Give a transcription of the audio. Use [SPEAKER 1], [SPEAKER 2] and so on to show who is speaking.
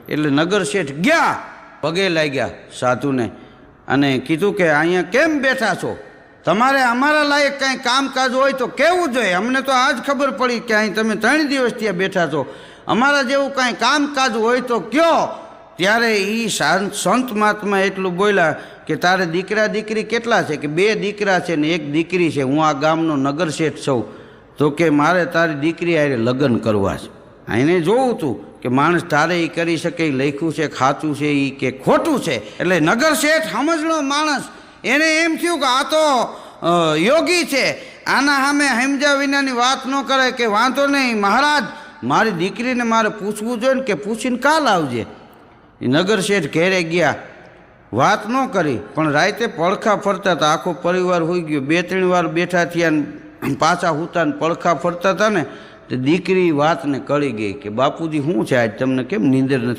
[SPEAKER 1] એટલે નગર શેઠ ગયા, પગે લાગ્યા સાધુને અને કીધું કે અહીંયા કેમ બેઠા છો? તમારે અમારા લાયક કાંઈ કામકાજ હોય તો કહેવું જોઈએ. અમને તો આજ ખબર પડી કે અહીં તમે 3 દિવસ ત્યાં બેઠા છો. અમારા જેવું કાંઈ કામકાજ હોય તો કયો. ત્યારે એ સંત મહાત્મા એટલું બોલ્યા કે તારે દીકરા દીકરી કેટલા છે? કે 2 દીકરા છે ને 1 દીકરી છે. હું આ ગામનો નગર શેઠ છું. તો કે મારે તારી દીકરી હારે લગ્ન કરવા છે. એને જોવું તું કે માણસ તારે એ કરી શકે, એ લખ્યું છે ખાતું છે એ કે ખોટું છે. એટલે નગર શેઠ સમજણો માણસ, એને એમ થયું કે આ તો યોગી છે, આના સામે સમજ્યા વિનાની વાત ન કરે. કે વાંધો નહીં મહારાજ, મારી દીકરીને મારે પૂછવું જોઈએ ને, કે પૂછીને કાલ આવજે. એ નગર શેઠ ઘેરે ગયા, વાત ન કરી, પણ રાતે પડખા ફરતા હતા. આખો પરિવાર હોઈ ગયો. 2-3 વાર બેઠા થયા ને પાછા હુતા ને પડખા ફરતા હતા ને, તો દીકરી વાતને કળી ગઈ કે બાપુજી શું છે આજ તમને કેમ નીંદર નથી?